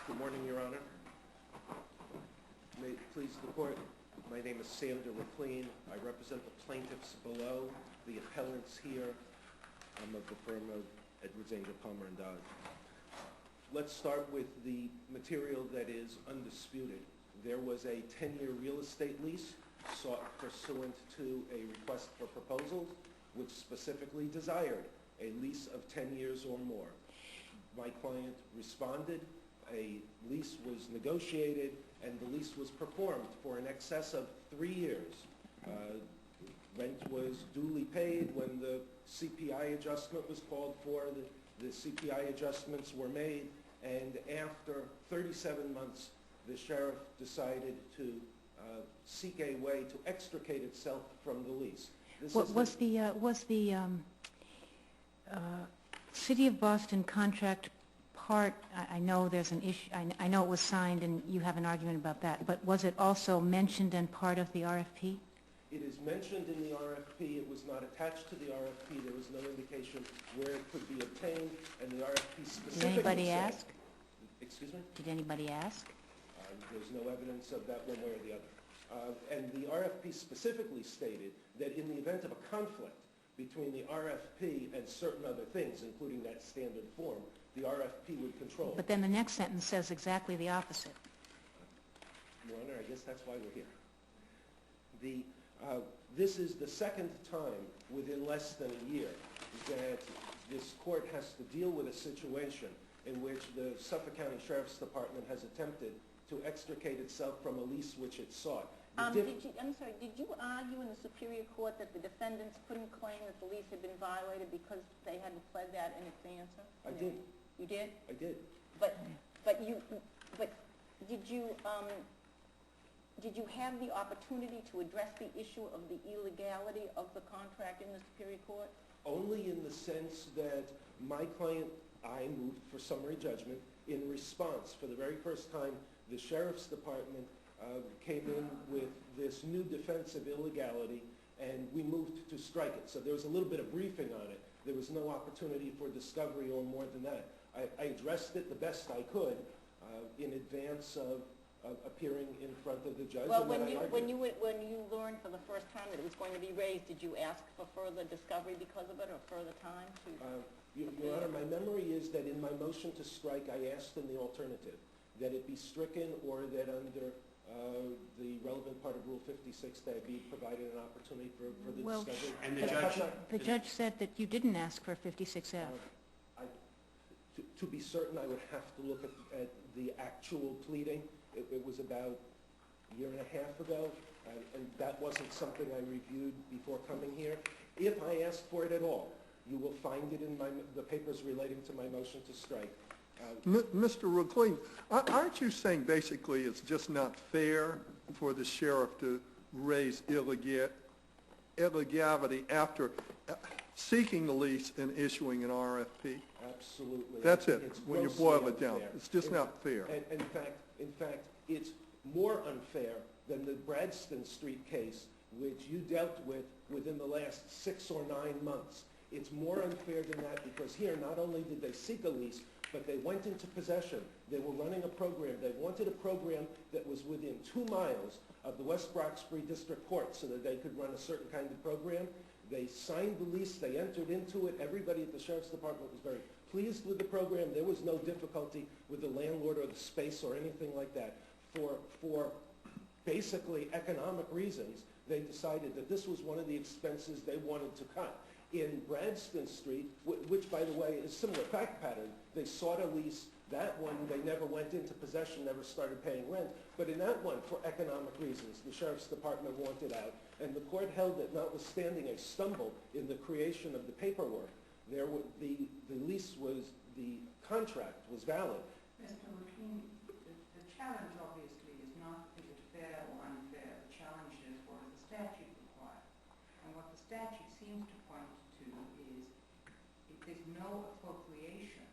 Good morning, Your Honor. May it please the Court, my name is Sandra McLean. I represent the plaintiffs below, the appellants here. I'm of the firm of Edwards, Angel, Palmer, and Dodd. Let's start with the material that is undisputed. There was a 10-year real estate lease sought pursuant to a request for proposals, which specifically desired a lease of 10 years or more. My client responded, a lease was negotiated, and the lease was performed for in excess of 3 years. Rent was duly paid when the CPI adjustment was called for. The CPI adjustments were made, and after 37 months, the sheriff decided to seek a way to extricate itself from the lease. Was the City of Boston contract part, I know there's an issue, I know it was signed and you have an argument about that, but was it also mentioned and part of the RFP? It is mentioned in the RFP. It was not attached to the RFP. There was no indication where it could be obtained, and the RFP specifically Did anybody ask? Excuse me? Did anybody ask? There's no evidence of that one way or the other. And the RFP specifically stated that in the event of a conflict between the RFP and certain other things, including that standard form, the RFP would control. But then the next sentence says exactly the opposite. Your Honor, I guess that's why we're here. This is the second time within less than a year that this court has to deal with a situation in which the Suffolk County Sheriff's Department has attempted to extricate itself from a lease which it sought. I'm sorry, did you argue in the Superior Court that the defendants couldn't claim that the lease had been violated because they hadn't pled that in advance? I did. You did? I did. But did you have the opportunity to address the issue of the illegality of the contract in the Superior Court? Only in the sense that my client, I moved for summary judgment in response. For the very first time, the Sheriff's Department came in with this new defense of illegality, and we moved to strike it. So there was a little bit of briefing on it. There was no opportunity for discovery or more than that. I addressed it the best I could in advance of appearing in front of the judge. Well, when you learned for the first time that it was going to be raised, did you ask for further discovery because of it or further time? Your Honor, my memory is that in my motion to strike, I asked in the alternative that it be stricken or that under the relevant part of Rule 56 that I be provided an opportunity for the discovery. And the judge said that you didn't ask for 56F. To be certain, I would have to look at the actual pleading. It was about a year and a half ago, and that wasn't something I reviewed before coming here. If I asked for it at all, you will find it in the papers relating to my motion to strike. Mr. McLean, aren't you saying basically it's just not fair for the sheriff to raise illegality after seeking the lease and issuing an RFP? Absolutely. That's it, when you boil it down. Unfair. It's just not fair. In fact, it's more unfair than the Bradston Street case, which you dealt with within the last 6 or 9 months. It's more unfair than that because here, not only did they seek a lease, but they went into possession. They were running a program. They wanted a program that was within 2 miles of the West Roxbury District Court so that they could run a certain kind of program. They signed the lease. They entered into it. Everybody at the Sheriff's Department was very pleased with the program. There was no difficulty with the landlord or the space or anything like that. For basically economic reasons, they decided that this was one of the expenses they wanted to cut. In Bradston Street, which, by the way, is a similar fact pattern, they sought a lease. That one, they never went into possession, never started paying rent. But in that one, for economic reasons, the Sheriff's Department wanted out. And the court held that notwithstanding a stumble in the creation of the paperwork, the lease was, the contract was valid. Mr. McLean, the challenge obviously is not is it fair or unfair. The challenge is what does the statute require? And what the statute seems to point to is if there's no appropriation,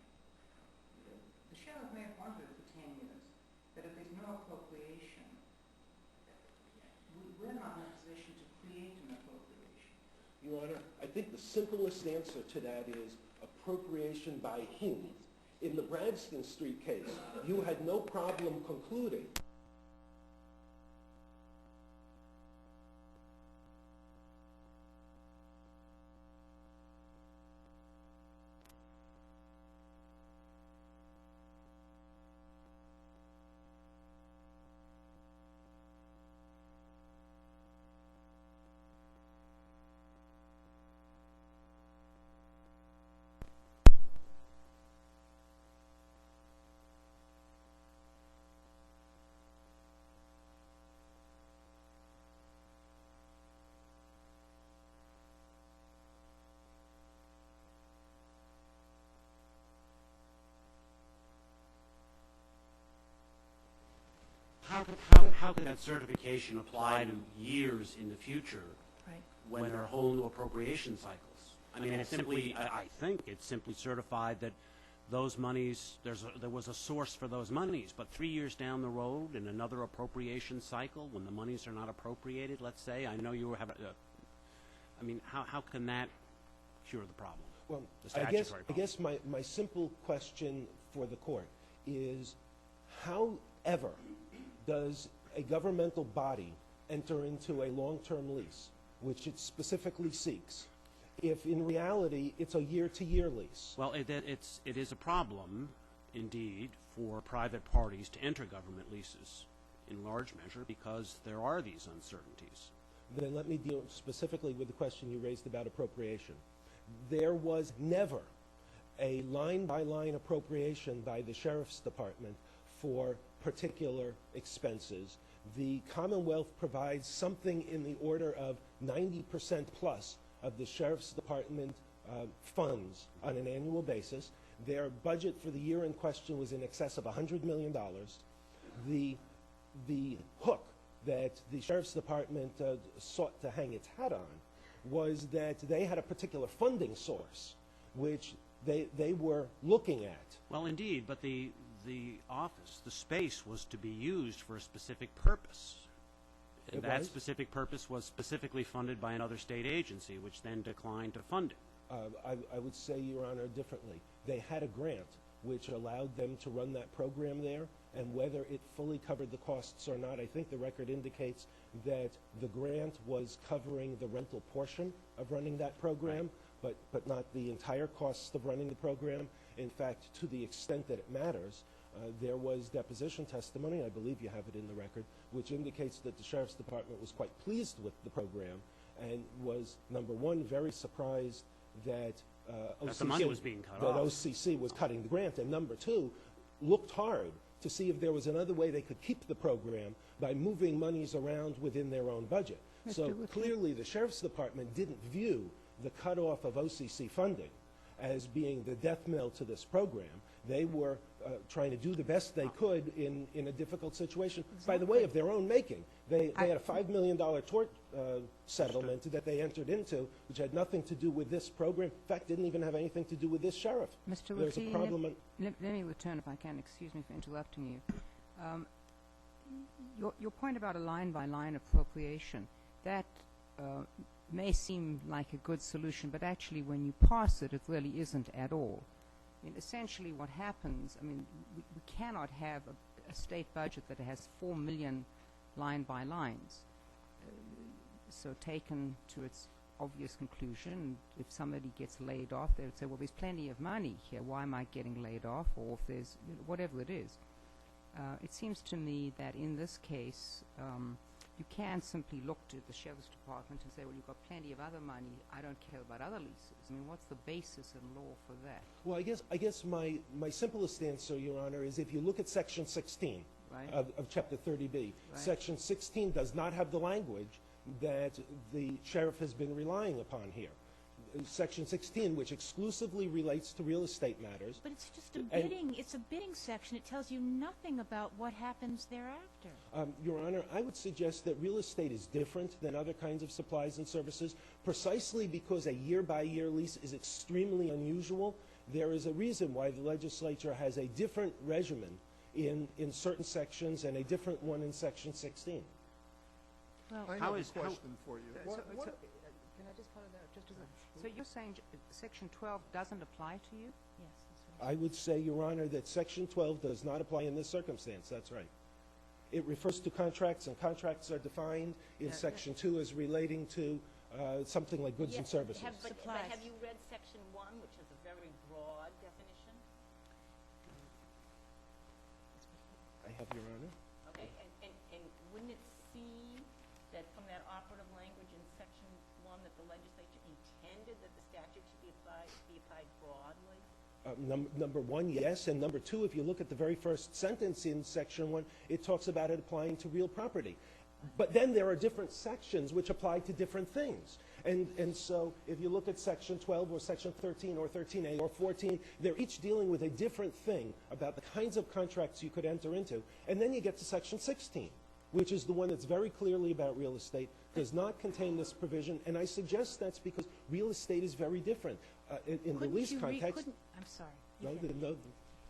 the sheriff may have wanted it for 10 years, but if there's no appropriation, we're not in a position to create an appropriation. Your Honor, I think the simplest answer to that is appropriation by whom. In the Bradston Street case, you had no problem concluding How can that certification apply to years in the future Right. when there are whole new appropriation cycles? I mean, it's simply, I think it's simply certified that those monies, there was a source for those monies, but 3 years down the road in another appropriation cycle, when the monies are not appropriated, let's say, I know you have, I mean, how can that cure the problem? Well, The I statutory guess problem. my simple question for the court is, however does a governmental body enter into a long-term lease, which it specifically seeks, if in reality it's a year-to-year lease? Well, it is a problem, indeed, for private parties to enter government leases in large measure because there are these uncertainties. Then let me deal specifically with the question you raised about appropriation. There was never a line-by-line appropriation by the Sheriff's Department for particular expenses. The Commonwealth provides something in the order of 90% plus of the Sheriff's Department funds on an annual basis. Their budget for the year in question was in excess of $100 million. The hook that the Sheriff's Department sought to hang its hat on was that they had a particular funding source which they were looking at. Well, indeed, but the office, the space, was to be used for a specific purpose. And It that was? specific purpose was specifically funded by another state agency, which then declined to fund it. I would say, Your Honor, differently. They had a grant which allowed them to run that program there, and whether it fully covered the costs or not, I think the record indicates that the grant was covering the rental portion of running that program, but not the entire costs of running the program. In fact, to the extent that it matters, there was deposition testimony, I believe you have it in the record, which indicates that the Sheriff's Department was quite pleased with the program and was, number one, very surprised that the money was being cut off. OCC was cutting the grant, and number two, looked hard to see if there was another way they could keep the program by moving monies around within their own budget. So clearly the Sheriff's Department didn't view the cutoff of OCC funding as being the death knell to this program. They were trying to do the best they could in a difficult situation. By the way, of their own making. They had a $5 million tort settlement that they entered into, which had nothing to do with this program. In fact, didn't even have anything to do with this sheriff. Mr. There's a Ricci, problem. let me return, if I can. Excuse me for interrupting you. Your point about a line-by-line appropriation, that may seem like a good solution, but actually when you pass it, it really isn't at all. I mean, essentially what happens, I mean, we cannot have a state budget that has 4 million line-by-lines. So taken to its obvious conclusion, if somebody gets laid off, they would say, well, there's plenty of money here. Why am I getting laid off? Or if there's, whatever it is. It seems to me that in this case, you can't simply look to the Sheriff's Department and say, well, you've got plenty of other money. I don't care about other leases. I mean, what's the basis in law for that? Well, I guess my simplest answer, Your Honor, is if you look at Section 16 Right. of Chapter 30B, Section 16 does not have the language that the sheriff has been relying upon here. Section 16, which exclusively relates to real estate matters. But it's just a bidding, it's a bidding section. It tells you nothing about what happens thereafter. Your Honor, I would suggest that real estate is different than other kinds of supplies and services, precisely because a year-by-year lease is extremely unusual. There is a reason why the legislature has a different regimen in certain sections and a different one in Section 16. Well, I have a question for you. Can I just follow that just a second? So you're saying Section 12 doesn't apply to you? yes, that's I would say, Your Honor, that Section 12 does not apply in this circumstance. That's right. It refers to contracts, and contracts are defined in Section 2 as relating to something like goods and services. But have you read Section 1, which has a very broad definition? I have, Your Honor. Okay, and wouldn't it seem that from that operative language in Section 1 that the legislature intended that the statute should be applied broadly? Number one, yes, and number two, if you look at the very first sentence in Section 1, it talks about it applying to real property. But then there are different sections which apply to different things. And so if you look at Section 12 or Section 13 or 13A or 14, they're each dealing with a different thing about the kinds of contracts you could enter into. And then you get to Section 16, which is the one that's very clearly about real estate, does not contain this provision, and I suggest that's because real estate is very different. In the lease context... I'm sorry. No,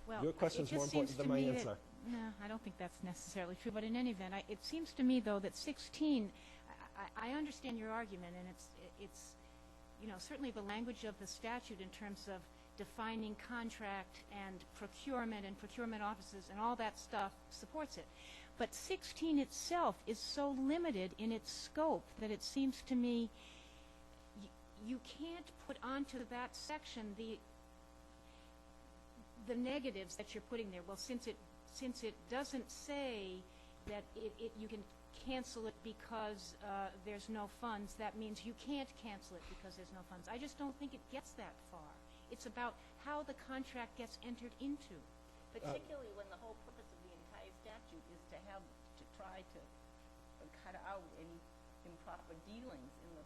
Well, your question's it more just important seems than to my me answer. that, no, I don't think that's necessarily true. But in any event, it seems to me, though, that 16, I understand your argument, and it's, you know, certainly the language of the statute in terms of defining contract and procurement offices and all that stuff supports it. But 16 itself is so limited in its scope that it seems to me you can't put onto that section the negatives that you're putting there. Well, since it doesn't say that you can cancel it because there's no funds, that means you can't cancel it because there's no funds. I just don't think it gets that far. It's about how the contract gets entered into. Particularly when the whole purpose of the entire statute is to try to cut out any improper dealings in the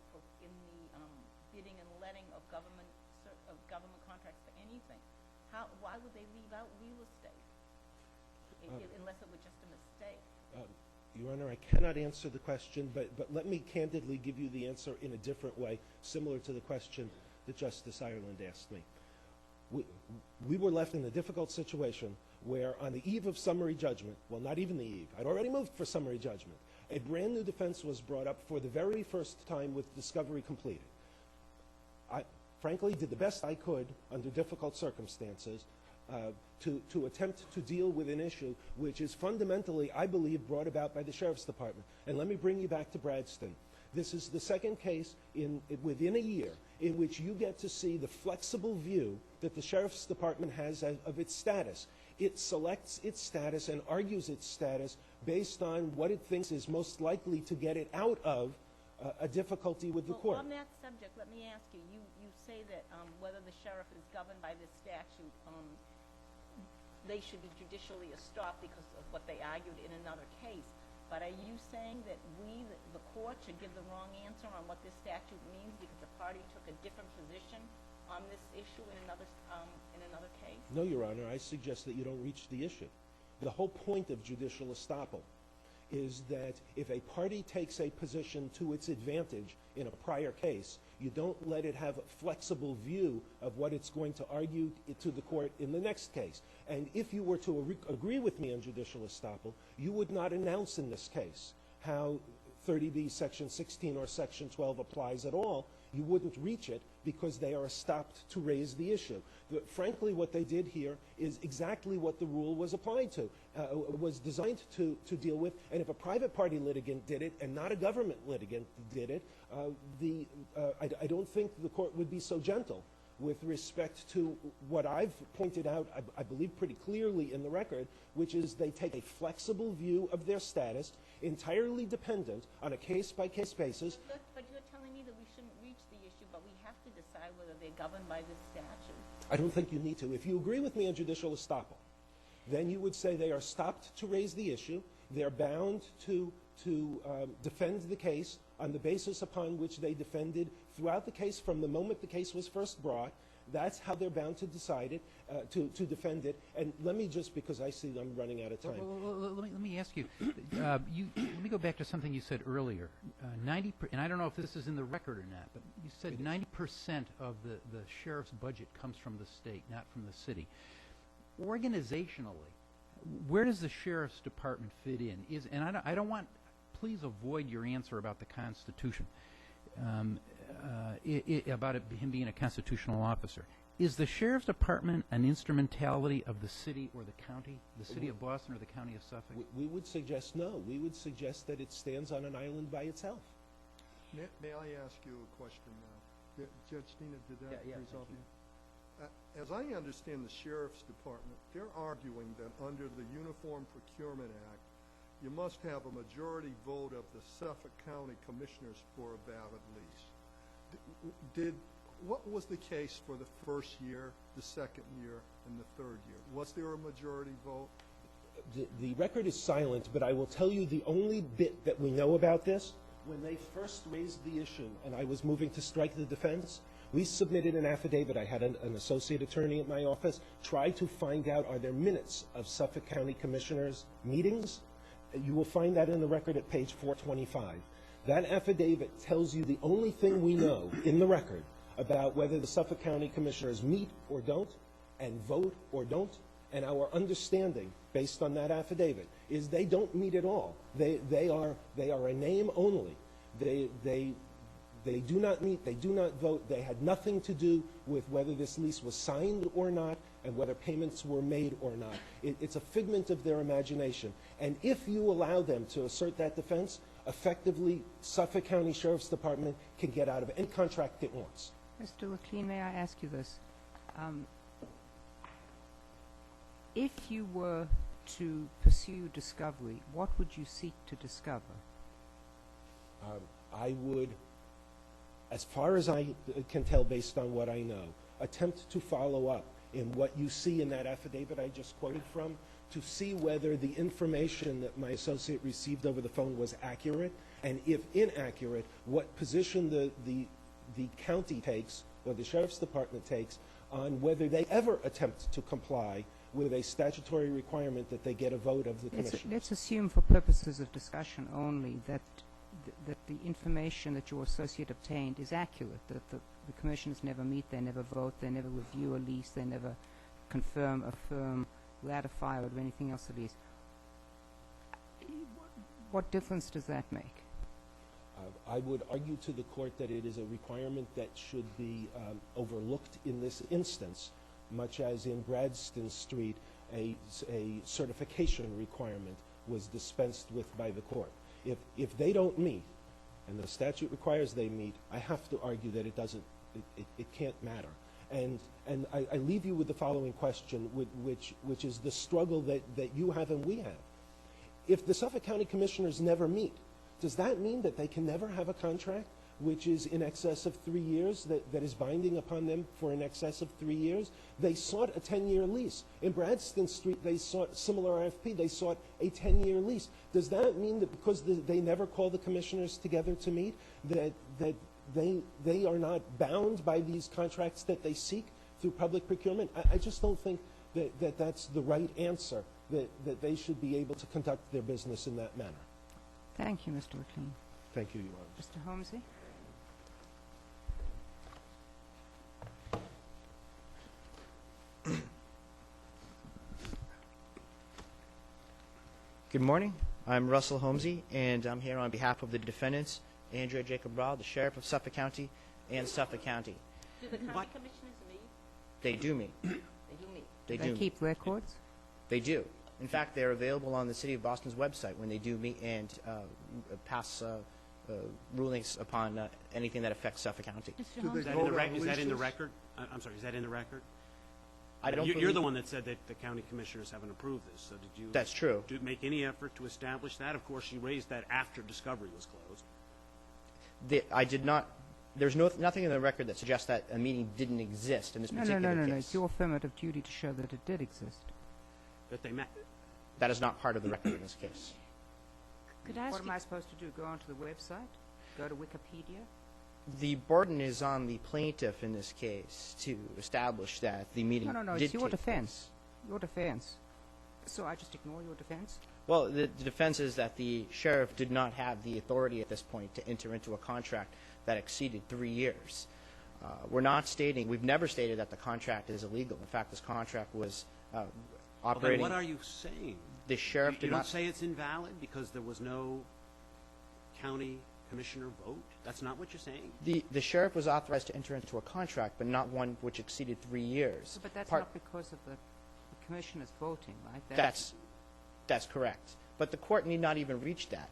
bidding and letting of government contracts for anything. Why would they leave out real estate unless it was just a mistake? Your Honor, I cannot answer the question, but let me candidly give you the answer in a different way, similar to the question that Justice Ireland asked me. We were left in a difficult situation where on the eve of summary judgment, well, not even the eve, I'd already moved for summary judgment, a brand new defense was brought up for the very first time with discovery completed. I frankly did the best I could under difficult circumstances to attempt to deal with an issue which is fundamentally, I believe, brought about by the Sheriff's Department. And let me bring you back to Bradston. This is the second case within a year in which you get to see the flexible view that the Sheriff's Department has of its status. It selects its status and argues its status based on what it thinks is most likely to get it out of a difficulty with the court. On that subject, let me ask you, you say that whether the sheriff is governed by this statute, they should be judicially estopped because of what they argued in another case. But are you saying that the court, should give the wrong answer on what this statute means because the party took a different position on this issue in another case? No, Your Honor. I suggest that you don't reach the issue. The whole point of judicial estoppel is that if a party takes a position to its advantage in a prior case, you don't let it have a flexible view of what it's going to argue to the court in the next case. And if you were to agree with me on judicial estoppel, you would not announce in this case how 30B Section 16 or Section 12 applies at all. You wouldn't reach it because they are stopped to raise the issue. Frankly, what they did here is exactly what the rule was applied to, was designed to deal with. And if a private party litigant did it and not a government litigant did it, I don't think the court would be so gentle with respect to what I've pointed out, I believe pretty clearly in the record, which is they take a flexible view of their status, entirely dependent on a case-by-case basis. But you're telling me that we shouldn't reach the issue, but we have to decide whether they're governed by this statute. I don't think you need to. If you agree with me on judicial estoppel, then you would say they are stopped to raise the issue. They're bound to defend the case on the basis upon which they defended throughout the case from the moment the case was first brought. That's how they're bound to decide it, to defend it. And let me just, because I see I'm running out of time. Well, let me ask you, let me go back to something you said earlier. And I don't know if this is in the record or not, but you said 90% of the sheriff's budget comes from the state, not from the city. Organizationally, where does the sheriff's department fit in? And I don't want, please avoid your answer about the Constitution, about him being a constitutional officer. Is the sheriff's department an instrumentality of the city or the county, the city of Boston or the county of Suffolk? We would suggest no. We would suggest that it stands on an island by itself. May I ask you a question now? Judge Dina, did that resolve you? As I understand the sheriff's department, they're arguing that under the Uniform Procurement Act, you must have a majority vote of the Suffolk County Commissioners for a valid lease. What was the case for the first year, the second year, and the third year? Was there a majority vote? The record is silent, but I will tell you the only bit that we know about this, when they first raised the issue and I was moving to strike the defense, we submitted an affidavit. I had an associate attorney at my office try to find out, are there minutes of Suffolk County Commissioners' meetings? You will find that in the record at page 425. That affidavit tells you the only thing we know in the record about whether the Suffolk County Commissioners meet or don't, and vote or don't, and our understanding, based on that affidavit, is they don't meet at all. They are a name only. They do not meet, they do not vote, they had nothing to do with whether this lease was signed or not, and whether payments were made or not. It's a figment of their imagination. And if you allow them to assert that defense, effectively, Suffolk County Sheriff's Department can get out of any contract it wants. Mr. McLean, may I ask you this? If you were to pursue discovery, what would you seek to discover? I would, as far as I can tell based on what I know, attempt to follow up in what you see in that affidavit I just quoted from, to see whether the information that my associate received over the phone was accurate, and if inaccurate, what position the county takes, or the Sheriff's Department takes, on whether they ever attempt to comply with a statutory requirement that they get a vote of the commission. Let's assume for purposes of discussion only that the information that your associate obtained is accurate, that the commissioners never meet, they never vote, they never review a lease, they never confirm, affirm, ratify, or do anything else a lease. What difference does that make? I would argue to the court that it is a requirement that should be overlooked in this instance, much as in Bradston Street, a certification requirement was dispensed with by the court. If they don't meet, and the statute requires they meet, I have to argue that it can't matter. And I leave you with the following question, which is the struggle that you have and we have. If the Suffolk County Commissioners never meet, does that mean that they can never have a contract which is in excess of 3 years, that is binding upon them for in excess of 3 years? They sought a 10-year lease. In Bradston Street, they sought similar RFP. They sought a 10-year lease. Does that mean that because they never call the commissioners together to meet, that they are not bound by these contracts that they seek through public procurement? I just don't think that that's the right answer, that they should be able to conduct their business in that manner. Thank you, Mr. McLean. Thank you, Your Honor. Mr. Holmesy? Good morning. I'm Russell Holmesy, and I'm here on behalf of the defendants, Andrea J. Cabral, the Sheriff of Suffolk County, and Suffolk County. Do the county commissioners meet? They do meet. They do meet. They They do. keep records? They do. In fact, they're available on the City of Boston's website when they do meet and pass rulings upon anything that affects Suffolk County. Mr. Do they Holmes? Is that vote in the on record? Is that in the leases? record? I'm sorry, is that in the record? I don't You're believe- the one that said that the county commissioners haven't approved this, so did you? That's true. Make any effort to establish that? Of course, you raised that after discovery was closed. I did not. There's nothing in the record that suggests that a meeting didn't exist in this particular case. No. It's your affirmative duty to show that it did exist. That they met. That is not part of the record in this case. Could I ask What am you, I supposed to do, go onto the website? Go to Wikipedia? The burden is on the plaintiff in this case to establish that the meeting No, did it's your take defense. Your defense. So I just ignore your defense? Well, the defense is that the sheriff did not have the authority at this point to enter into a contract that exceeded 3 years. We've never stated that the contract is illegal. In fact, this contract was operating. Well, then what are you saying? The sheriff You did don't not. say it's invalid because there was no county commissioner vote? That's not what you're saying? The sheriff was authorized to enter into a contract, but not one which exceeded 3 years. But that's Part- not because of the commissioners voting, right? That's correct. But the court need not even reach that.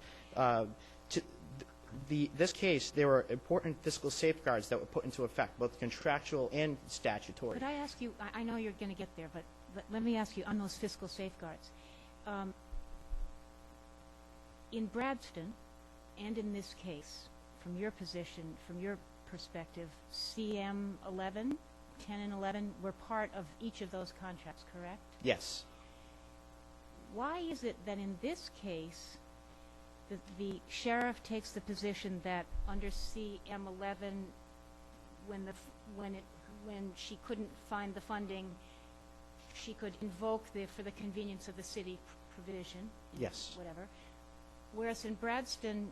This case, there were important fiscal safeguards that were put into effect, both contractual and statutory. Could I ask you, I know you're going to get there, but let me ask you on those fiscal safeguards. In Bradston, and in this case, from your position, from your perspective, CM 11, 10 and 11 were part of each of those contracts, correct? Yes. Why is it that in this case, the sheriff takes the position that under CM 11, when she couldn't find the funding, she could invoke for the convenience of the city provision? Yes. Whatever. Whereas in Bradston,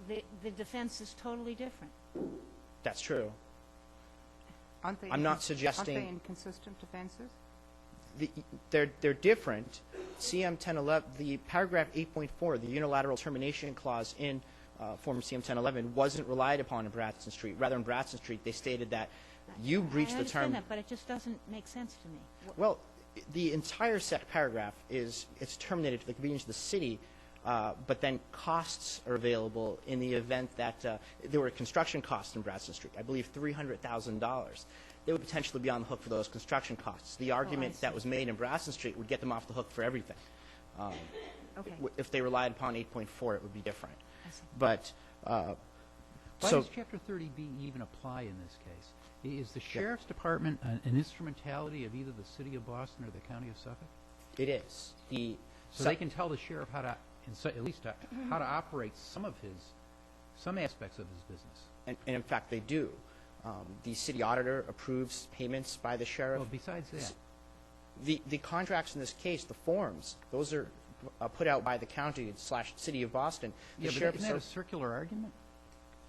the defense is totally different. That's true. Aren't they I'm not suggesting- Aren't they inconsistent defenses? They're different. CM 1011, the paragraph 8.4, the unilateral termination clause in former CM 1011 wasn't relied upon in Bradston Street. Rather, in Bradston Street, they stated that you breached the term. I understand that, but it just doesn't make sense to me. Well, the entire paragraph it's terminated for the convenience of the city, but then costs are available in the event that there were construction costs in Bradston Street. I believe $300,000. They would potentially be on the hook for those construction costs. The argument that was made in Bradston Street would get them off the hook for everything. Okay. If they relied upon 8.4, it would be different. I see. But Why so does Chapter 30B even apply in this case? Is the Sheriff's Department an instrumentality of either the City of Boston or the County of Suffolk? it is. So they can tell the sheriff how to, at least how to operate some aspects of his business. And in fact, they do. The city auditor approves payments by the sheriff. Well, besides that, The contracts in this case, the forms, those are put out by the county / city of Boston. The yeah, but sheriff isn't that a circular argument?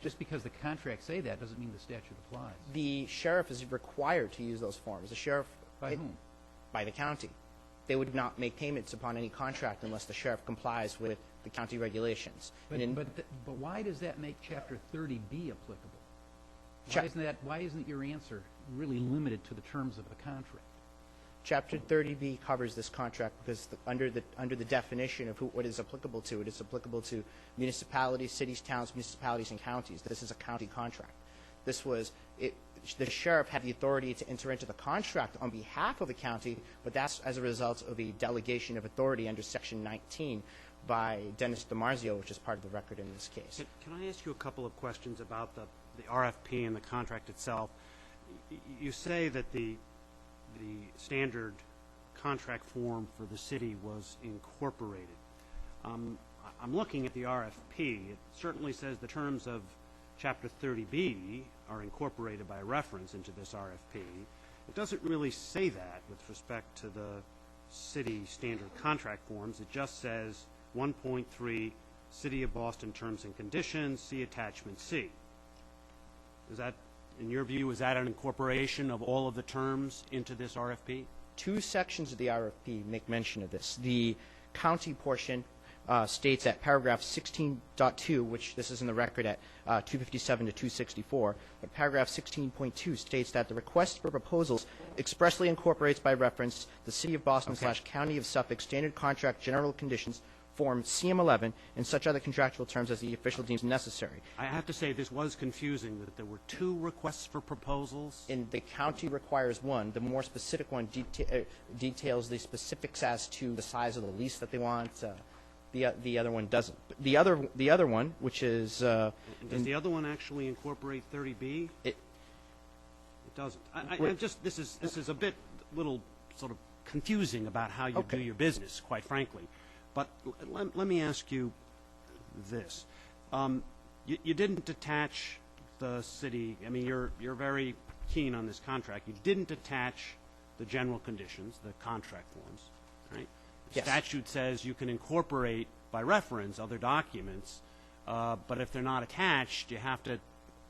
Just because the contracts say that doesn't mean the statute applies. The sheriff is required to use those forms. The sheriff By whom? by the county. They would not make payments upon any contract unless the sheriff complies with the county regulations. But why does that make Chapter 30B applicable? Why isn't your answer really limited to the terms of the contract? Chapter 30B covers this contract because under the definition of what is applicable to, it is applicable to municipalities, cities, towns, municipalities, and counties. This is a county contract. The sheriff had the authority to enter into the contract on behalf of the county, but that's as a result of a delegation of authority under Section 19 by Dennis DiMarzio, which is part of the record in this case. Can I ask you a couple of questions about the RFP and the contract itself? You say that the standard contract form for the city was incorporated. I'm looking at the RFP. It certainly says the terms of Chapter 30B are incorporated by reference into this RFP. It doesn't really say that with respect to the city standard contract forms. It just says 1.3 City of Boston Terms and Conditions, see Attachment C. Is that, in your view, is that an incorporation of all of the terms into this RFP? Two sections of the RFP make mention of this. The county portion states at paragraph 16.2, which this is in the record at 257 to 264, but paragraph 16.2 states that the request for proposals expressly incorporates by reference the City of Boston / County of Suffolk Standard Contract General Conditions Form CM11 and such other contractual terms as the official deems necessary. I have to say this was confusing that there were two requests for proposals. And the county requires one. The more specific one details the specifics as to the size of the lease that they want. The other one doesn't. The other one, which is does the other one actually incorporate 30B? It doesn't. This is a little sort of confusing about how you do your business, quite frankly. But let me ask you this: you didn't attach the city. I mean, you're very keen on this contract. You didn't attach the general conditions, the contract forms, right? The statute says you can incorporate by reference other documents, but if they're not attached, you have to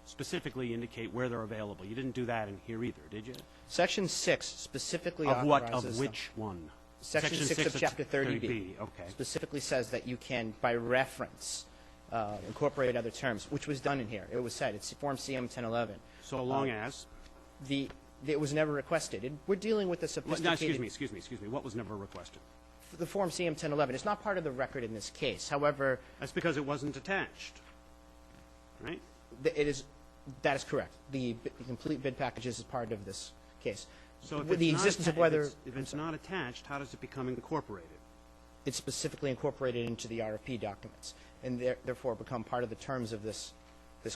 specifically indicate where they're available. You didn't do that in here either, did you? Section 6 specifically of what? authorizes Of which one? Section 6 of Chapter 30B Okay. specifically says that you can, by reference, incorporate other terms, which was done in here. It was said. It's Form CM 1011. So long as? It was never requested. We're dealing with a sophisticated... No, excuse me. What was never requested? The Form CM 1011. It's not part of the record in this case. However... That's because it wasn't attached, right? That is correct. The complete bid packages is part of this case. So the existence of whether... If it's not attached, how does it become incorporated? It's specifically incorporated into the RFP documents, and therefore become part of the terms of this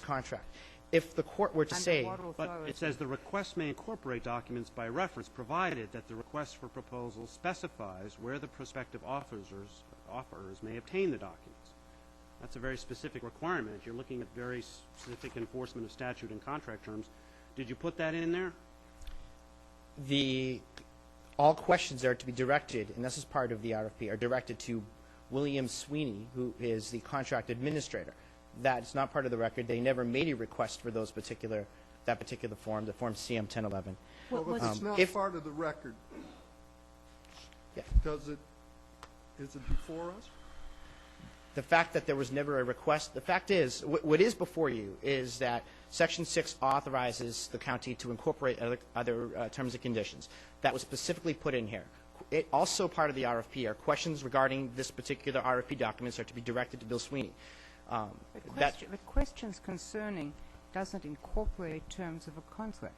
contract. If the court were to say... But it says the request may incorporate documents by reference, provided that the request for proposal specifies where the prospective offerers may obtain the documents. That's a very specific requirement. You're looking at very specific enforcement of statute and contract terms. Did you put that in there? All questions are to be directed, and this is part of the RFP, are directed to William Sweeney, who is the contract administrator. That's not part of the record. They never made a request for that particular form, the Form CM 1011. Well, if it's not part of the record, Yeah. Is it before us? The fact that there was never a request, the fact is, what is before you is that Section 6 authorizes the county to incorporate other terms and conditions. That was specifically put in here. Also part of the RFP are questions regarding this particular RFP documents are to be directed to Bill Sweeney. But questions concerning doesn't incorporate terms of a contract.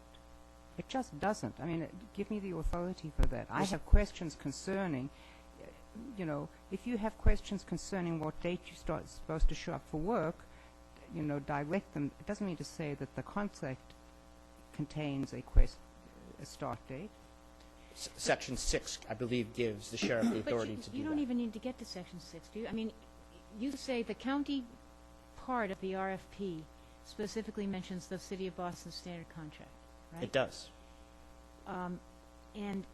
It just doesn't. I mean, give me the authority for that. I have questions concerning, if you have questions concerning what date you're supposed to show up for work, direct them. It doesn't mean to say that the contract contains a start date. Section 6, I believe, gives the sheriff the authority to do that. But you don't even need to get to Section 6, do you? I mean, you say the county part of the RFP specifically mentions the City of Boston standard contract, right? It does. And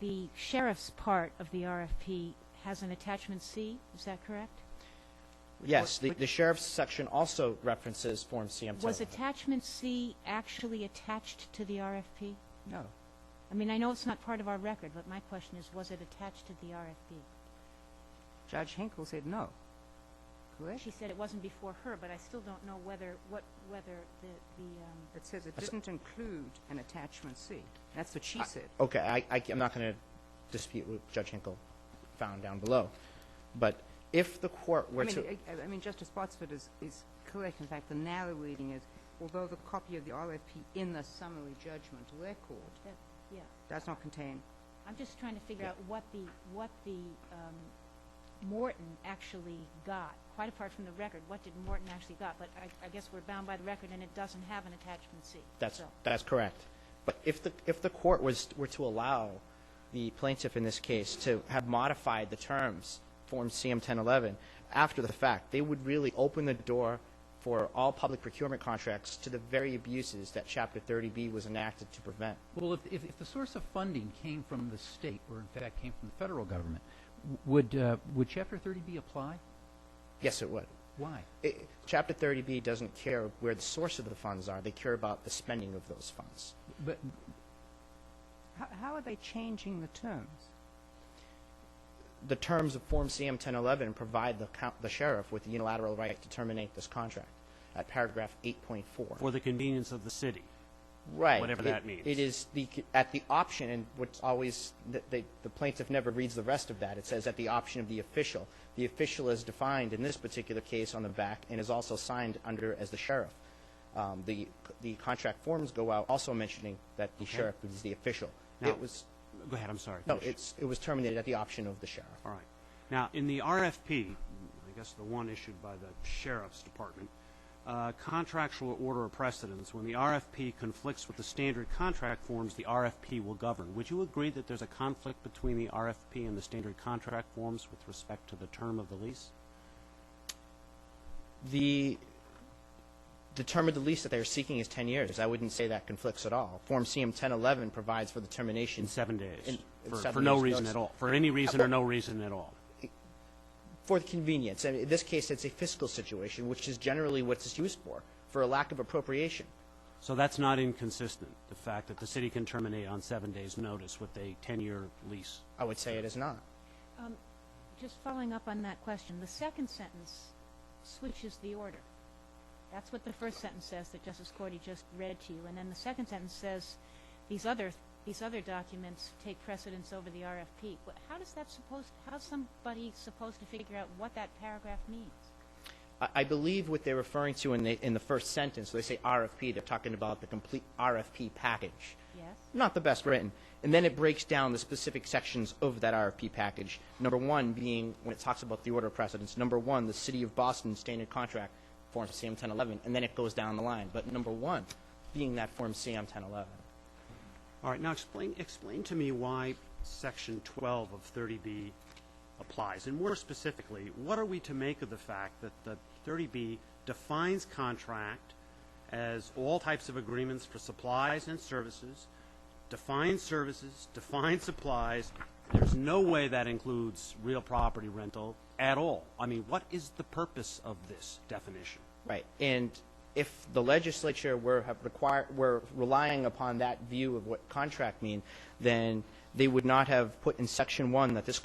the sheriff's part of the RFP has an attachment C, is that correct? Yes, the sheriff's section also references Form CM 1011. Was attachment C actually attached to the RFP? No. I mean, I know it's not part of our record, but my question is, was it attached to the RFP? Judge Hinkle said no. Correct? She said it wasn't before her, but I still don't know whether It says it didn't include an attachment C. That's what she said. Okay, I'm not going to dispute what Judge Hinkle found down below. But if the court were to... I mean, Justice Botsford is correct. In fact, the narrow reading is, although the copy of the RFP in the summary judgment record does not contain... I'm just trying to figure out what the Morton actually got. Quite apart from the record, what did Morton actually got? But I guess we're bound by the record, and it doesn't have an attachment C. That's correct. But if the court were to allow the plaintiff in this case to have modified the terms, Form CM 1011, after the fact, they would really open the door for all public procurement contracts to the very abuses that Chapter 30B was enacted to prevent. Well, if the source of funding came from the state, or in fact came from the federal government, would Chapter 30B apply? Yes, it would. Why? Chapter 30B doesn't care where the source of the funds are. They care about the spending of those funds. But how are they changing the terms? The terms of Form CM 1011 provide the sheriff with the unilateral right to terminate this contract at paragraph 8.4. For the convenience of the city. Right. Whatever that means. It is at the option, and what's always, the plaintiff never reads the rest of that. It says at the option of the official. The official is defined in this particular case on the back and is also signed under as the sheriff. The contract forms go out also mentioning that the sheriff is the official. Now, go ahead, I'm sorry. No, it was terminated at the option of the sheriff. All right. Now, in the RFP, I guess the one issued by the sheriff's department, contractual order of precedence, when the RFP conflicts with the standard contract forms, the RFP will govern. Would you agree that there's a conflict between the RFP and the standard contract forms with respect to the term of the lease? The term of the lease that they are seeking is 10 years. I wouldn't say that conflicts at all. Form CM 1011 provides for the termination. In 7 days. For no reason at all. For any reason or no reason at all. For the convenience. And in this case, it's a fiscal situation, which is generally what it's used for a lack of appropriation. So that's not inconsistent, the fact that the city can terminate on 7 days' notice with a 10-year lease? I would say it is not. Just following up on that question, the second sentence switches the order. That's what the first sentence says that Justice Cordy just read to you. And then the second sentence says these other documents take precedence over the RFP. How's somebody supposed to figure out what that paragraph means? I believe what they're referring to in the first sentence, so they say RFP, they're talking about the complete RFP package. Yes. Not the best written. And then it breaks down the specific sections of that RFP package. Number one being, when it talks about the order of precedence, number one, the City of Boston standard contract, Form CM 1011, and then it goes down the line. But number one being that Form CM 1011. All right, now explain to me why Section 12 of 30B applies. And more specifically, what are we to make of the fact that the 30B defines contract as all types of agreements for supplies and services, defines supplies. There's no way that includes real property rental at all. I mean, what is the purpose of this definition? Right. And if the legislature were relying upon that view of what contract mean, then they would not have put in Section 1 that this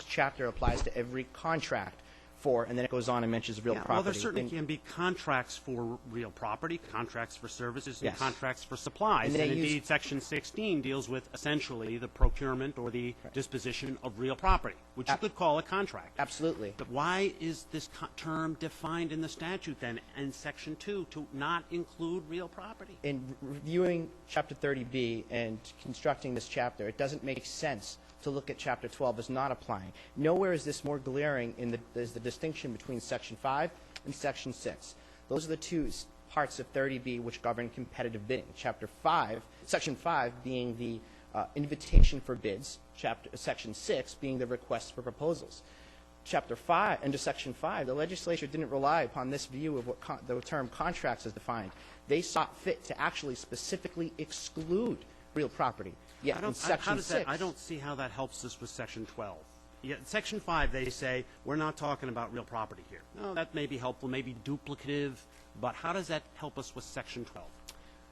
chapter applies to every contract for, and then it goes on and mentions real property. Well, there certainly can be contracts for real property, contracts for services, and contracts for supplies. And indeed, Section 16 deals with essentially the procurement or the disposition of real property, which you could call a contract. Absolutely. But why is this term defined in the statute then in Section 2 to not include real property? In reviewing Chapter 30B and constructing this chapter, it doesn't make sense to look at Chapter 12 as not applying. Nowhere is this more glaring as the distinction between Section 5 and Section 6. Those are the two parts of 30B which govern competitive bidding. Section 5 being the invitation for bids, Section 6 being the request for proposals. Under Section 5, the legislature didn't rely upon this view of what the term contracts is defined. They saw fit to actually specifically exclude real property. Yeah, in Section 6. I don't see how that helps us with Section 12. Yeah, in Section 5, they say, we're not talking about real property here. No, that may be helpful, maybe duplicative, but how does that help us with Section 12?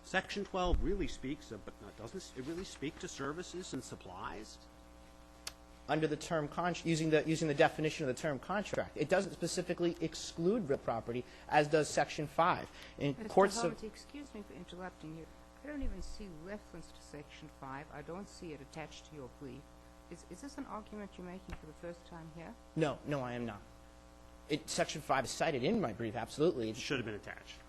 Section 12 really speaks, but doesn't it really speak to services and supplies? Under the term using the definition of the term contract, it doesn't specifically exclude real property, as does Section 5. In courts of excuse me for interrupting you. I don't even see reference to Section 5. I don't see it attached to your brief. Is this an argument you're making for the first time here? No, I am not. Section 5 is cited in my brief, absolutely. It should have been attached.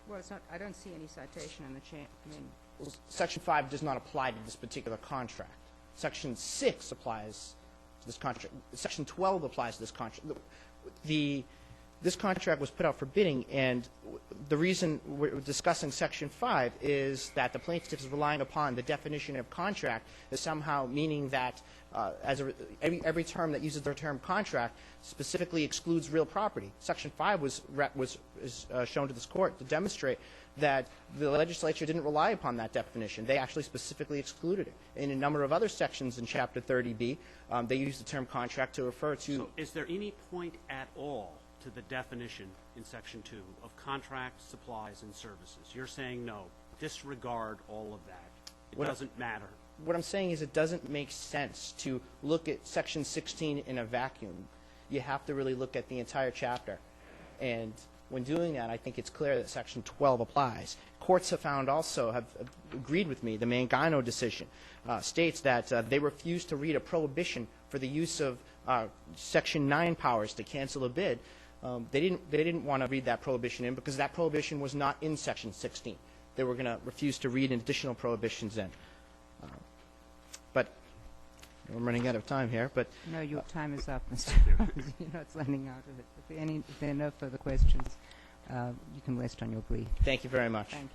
Well, it's not. I don't see any citation in the Section 5 does not apply to this particular contract. Section 6 applies to this contract. Section 12 applies to this contract. This contract was put out for bidding, and the reason we're discussing Section 5 is that the plaintiff is relying upon the definition of contract as somehow meaning that every term that uses the term contract specifically excludes real property. Section 5 was shown to this court to demonstrate that the legislature didn't rely upon that definition. They actually specifically excluded it. In a number of other sections in Chapter 30B, they used the term contract to refer to... So is there any point at all to the definition in Section 2 of contract, supplies, and services? You're saying no, disregard all of that. It doesn't matter. What I'm saying is it doesn't make sense to look at Section 16 in a vacuum. You have to really look at the entire chapter. And when doing that, I think it's clear that Section 12 applies. Courts have agreed with me. The Mangano decision states that they refused to read a prohibition for the use of Section 9 powers to cancel a bid. They didn't want to read that prohibition in because that prohibition was not in Section 16. They were going to refuse to read additional prohibitions in. But I'm running out of time here. But no, your time is up, Mr. You're not running out of it. If there are no further questions, you can rest on your brief. Thank you very much. Thank you.